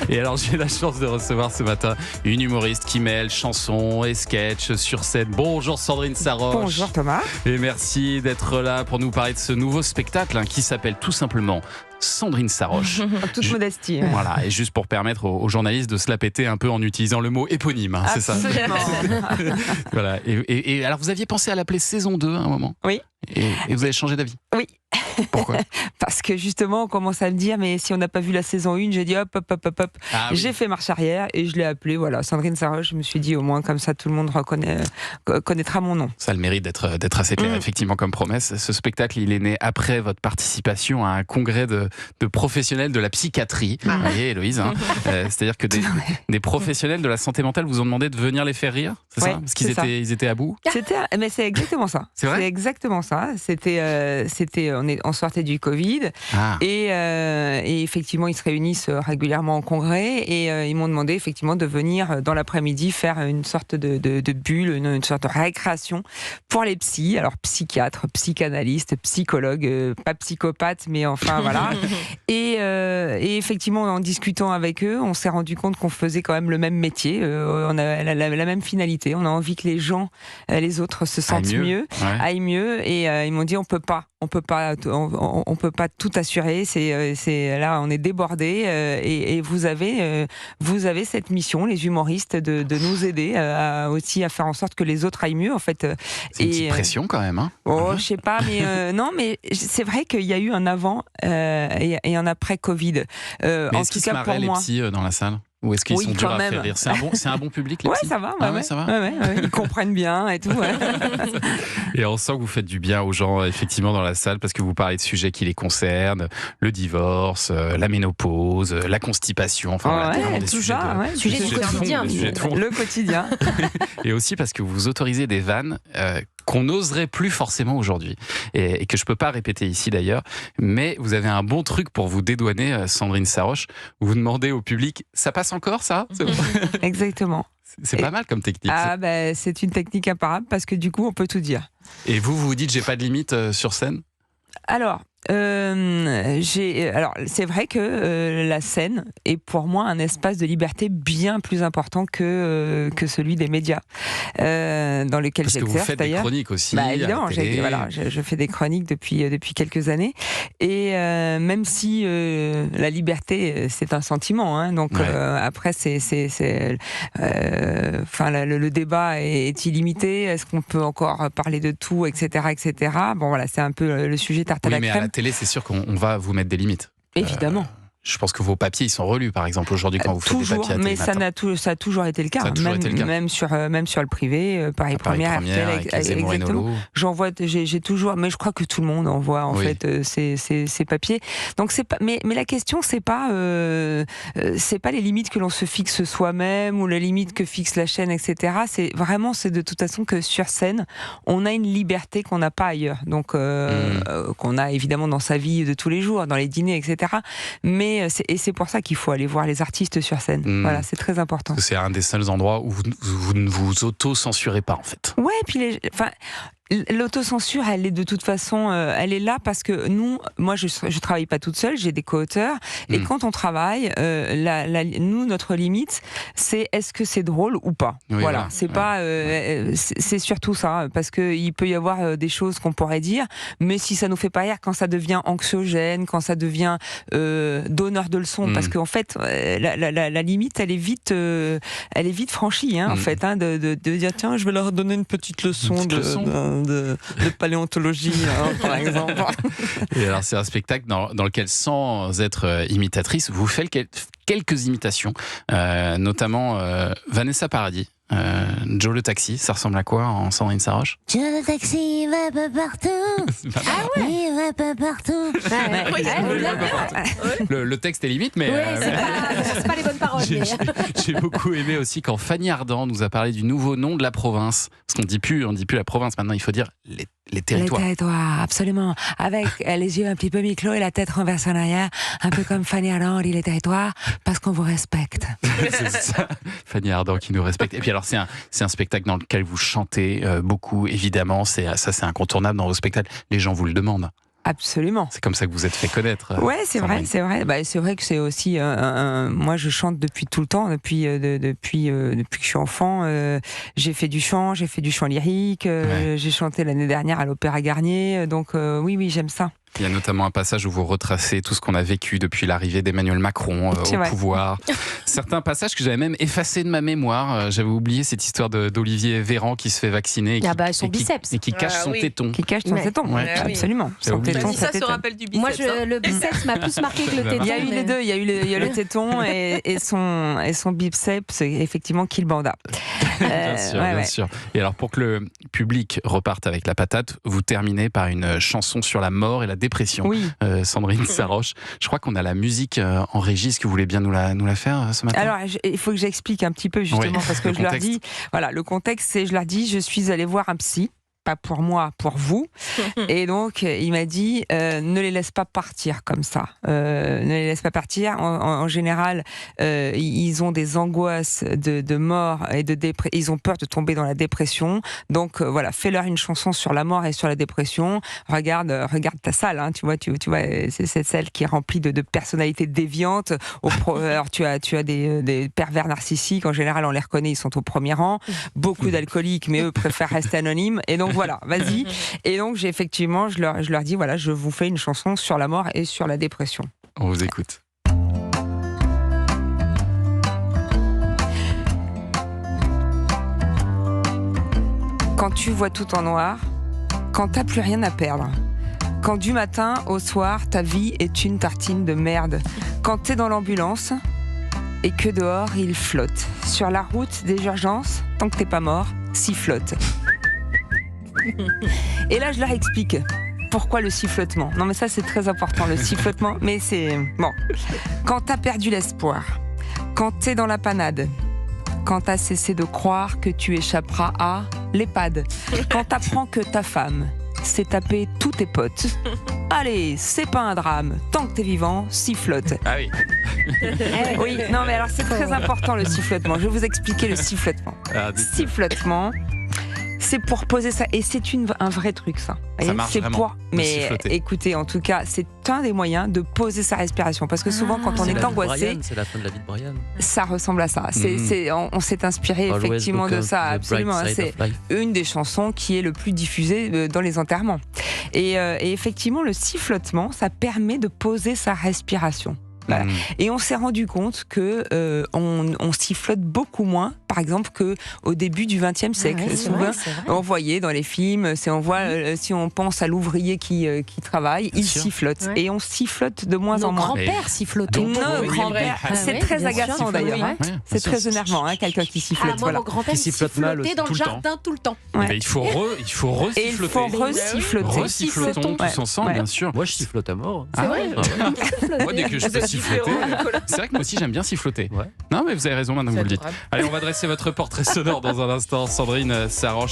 Et alors j'ai la chance de recevoir ce matin une humoriste qui mêle chansons et sketchs sur scène. Bonjour Sandrine Saroche. Bonjour Thomas. Et merci d'être là pour nous parler de ce nouveau spectacle qui s'appelle tout simplement Sandrine Saroche. En toute modestie. Voilà, et juste pour permettre aux journalistes de se la péter un peu en utilisant le mot éponyme, c'est ça. Voilà. Et alors vous aviez pensé à l'appeler saison 2 à un moment? Oui. Et vous avez changé d'avis? Oui. Pourquoi? Parce que justement, on commence à me dire, mais si on n'a pas vu la saison 1, j'ai dit hop. Ah, oui. J'ai fait marche arrière et je l'ai appelée, voilà, Sandrine Saroche. Je me suis dit, au moins, comme ça, tout le monde connaîtra mon nom. Ça a le mérite d'être assez clair, effectivement, comme promesse. Ce spectacle, il est né après votre participation à un congrès de professionnels de la psychiatrie. Vous voyez, Héloïse, hein. C'est-à-dire que des professionnels de la santé mentale vous ont demandé de venir les faire rire, c'est ça? Parce qu'ils étaient à bout. Mais c'est exactement ça. C'est vrai? C'est exactement ça. On sortait du Covid et effectivement, ils se réunissent régulièrement en congrès et ils m'ont demandé effectivement de venir dans l'après-midi faire une sorte de bulle, une sorte de récréation pour les psys. Alors psychiatres, psychanalystes, psychologues, pas psychopathes, mais enfin voilà. Et effectivement, en discutant avec eux, on s'est rendu compte qu'on faisait quand même le même métier. On a la même finalité. On a envie que les gens, les autres se sentent mieux, aillent mieux. Et ils m'ont dit on peut pas tout assurer. C'est là, on est débordé. Et vous avez cette mission, les humoristes, de nous aider aussi à faire en sorte que les autres aillent mieux. En fait, c'est une petite pression quand même. Hein. Je sais pas, mais non, mais c'est vrai qu'il y a eu un avant et un après Covid. Mais est-ce qu'ils se marraient les psys dans la salle? Ou est-ce qu'ils sont durs à faire rire? C'est un bon public, les psys? Ça va. Ça va. Ils comprennent bien et tout. Ouais. Et on sent que vous faites du bien aux gens, effectivement, dans la salle, parce que vous parlez de sujets qui les concernent, le divorce, la ménopause, la constipation, enfin voilà, des sujets du quotidien. Le quotidien. Et aussi parce que vous autorisez des vannes qu'on n'oserait plus forcément aujourd'hui, et que je peux pas répéter ici d'ailleurs, mais vous avez un bon truc pour vous dédouaner, Sandrine Saroche. Vous demandez au public, ça passe encore ça? Exactement. C'est pas mal comme technique. C'est une technique imparable parce que du coup on peut tout dire. Et vous dites j'ai pas de limite sur scène? Alors c'est vrai que la scène est pour moi un espace de liberté bien plus important que celui des médias dans lequel j'exerce. Parce que vous faites des chroniques aussi. Évidemment, je fais des chroniques depuis quelques années et même si la liberté c'est un sentiment, hein, donc après le débat est illimité. Est-ce qu'on peut encore parler de tout, etc. Bon voilà, c'est un peu le sujet tarte à la crème. Télé, c'est sûr qu'on va vous mettre des limites. Évidemment. Je pense que vos papiers, ils sont relus, par exemple, aujourd'hui, quand vous faites des papiers à mais ça a toujours été le cas. Même sur le privé, Paris Première, RTL, exactement. J'envoie, j'ai toujours, mais je crois que tout le monde envoie en fait ces papiers. Donc c'est pas, mais la question c'est pas les limites que l'on se fixe soi-même ou les limites que fixe la chaîne, etc. C'est de toute façon que sur scène, on a une liberté qu'on n'a pas ailleurs. Donc qu'on a évidemment dans sa vie de tous les jours, dans les dîners, etc. Mais c'est pour ça qu'il faut aller voir les artistes sur scène. Voilà, c'est très important. C'est un des seuls endroits où vous ne vous auto-censurez pas, en fait. Ouais, puis l'autocensure, elle est de toute façon, elle est là parce que moi je travaille pas toute seule, j'ai des co-auteurs et quand on travaille, notre limite, c'est est-ce que c'est drôle ou pas. Voilà, c'est pas, c'est surtout ça, parce que il peut y avoir des choses qu'on pourrait dire, mais si ça nous fait pas rire, quand ça devient anxiogène, quand ça devient donneur de leçons, parce qu'en fait, la limite, elle est vite franchie, hein, en fait, hein, de dire tiens, je vais leur donner une petite leçon de paléontologie, hein, par exemple. Et alors, c'est un spectacle dans lequel, sans être imitatrice, vous faites quelques imitations, notamment Vanessa Paradis. Joe le taxi, ça ressemble à quoi en Sandrine Saroche? Joe le taxi, il va pas partout. Il va pas partout. Le texte est limite, mais c'est pas les bonnes paroles. J'ai beaucoup aimé aussi quand Fanny Ardant nous a parlé du nouveau nom de la province. Parce qu'on dit plus la province maintenant, il faut dire les territoires. Les territoires, absolument. Avec les yeux un petit peu mi-clos et la tête renversée en arrière, un peu comme Fanny Ardant dit les territoires, parce qu'on vous respecte. C'est ça, Fanny Ardant qui nous respecte. Et puis alors c'est un spectacle dans lequel vous chantez beaucoup, évidemment, c'est incontournable dans vos spectacles. Les gens vous le demandent. Absolument. C'est comme ça que vous êtes fait connaître. Ouais, c'est vrai. C'est vrai que c'est aussi moi, je chante depuis tout le temps, depuis que je suis enfant. J'ai fait du chant lyrique. J'ai chanté l'année dernière à l'Opéra Garnier. Donc oui, j'aime ça. Il y a notamment un passage où vous retracez tout ce qu'on a vécu depuis l'arrivée d'Emmanuel Macron au pouvoir. Certains passages que j'avais même effacés de ma mémoire. J'avais oublié cette histoire d'Olivier Véran qui se fait vacciner et qui cache son téton. Qui cache son téton, absolument. Son téton. Ça se rappelle du biceps. Moi, le biceps m'a plus marqué que le téton. Il y a eu les deux. Il y a le téton et son biceps, effectivement, qui le banda. Bien sûr. Et alors, pour que le public reparte avec la patate, vous terminez par une chanson sur la mort et la dépression. Oui. Sandrine Saroche. Je crois qu'on a la musique en régie. Est-ce que vous voulez bien nous la faire ce matin? Alors, il faut que j'explique un petit peu, justement, parce que je leur dis, le contexte, c'est, je leur dis, je suis allée voir un psy. Pas pour moi, pour vous. Et donc, il m'a dit, ne les laisse pas partir comme ça. Ne les laisse pas partir. En général, ils ont des angoisses de mort et de dépression. Ils ont peur de tomber dans la dépression. Donc, fais-leur une chanson sur la mort et sur la dépression. Regarde ta salle, hein, tu vois, c'est celle qui est remplie de personnalités déviantes. Alors, tu as des pervers narcissiques. En général, on les reconnaît, ils sont au premier rang. Beaucoup d'alcooliques, mais eux préfèrent rester anonymes. Et donc, voilà, vas-y. Et donc, je leur dis, je vous fais une chanson sur la mort et sur la dépression. On vous écoute. Quand tu vois tout en noir, quand t'as plus rien à perdre, quand du matin au soir, ta vie est une tartine de merde, quand t'es dans l'ambulance et que dehors, il flotte. Sur la route des urgences, tant que t'es pas mort, sifflote. Et là, je leur explique pourquoi le sifflotement. Non, mais ça, c'est très important, le sifflotement. Mais c'est... Bon. Quand t'as perdu l'espoir, quand t'es dans la panade, quand t'as cessé de croire que tu échapperas à l'EHPAD, quand t'apprends que ta femme s'est tapé tous tes potes, allez, c'est pas un drame. Tant que t'es vivant, sifflote. Ah oui. Oui, non, mais alors, c'est très important, le sifflotement. Je vais vous expliquer le sifflotement. Sifflotement... C'est pour poser ça, et c'est un vrai truc, ça. Ça marche vraiment. Mais écoutez, en tout cas, c'est un des moyens de poser sa respiration, parce que souvent, quand on est angoissé, c'est la fin de la vie de Brian. Ça ressemble à ça. On s'est inspiré effectivement de ça, absolument. C'est une des chansons qui est le plus diffusée dans les enterrements. Et effectivement, le sifflotement, ça permet de poser sa respiration. Voilà. Et on s'est rendu compte que on sifflote beaucoup moins, par exemple, qu'au début du XXe siècle. Souvent, on voyait dans les films, si on pense à l'ouvrier qui travaille, il sifflote. Ouais. Et on sifflote de moins en moins. Nos grands-pères sifflotaient. Nos grands-pères. C'est très agaçant d'ailleurs. C'est très énervant, quelqu'un qui sifflote. Moi, mon grand-père sifflotait dans le jardin tout le temps. Mais il faut re-siffloter. Et il faut re-siffloter. Re-sifflotons tous ensemble, bien sûr. Moi, je sifflote à mort. C'est vrai. Moi, dès que je peux siffloter, c'est vrai que moi aussi j'aime bien siffloter. Ouais. Non, mais vous avez raison maintenant que vous le dites. Allez, on va dresser votre portrait sonore dans un instant. Sandrine Saroche.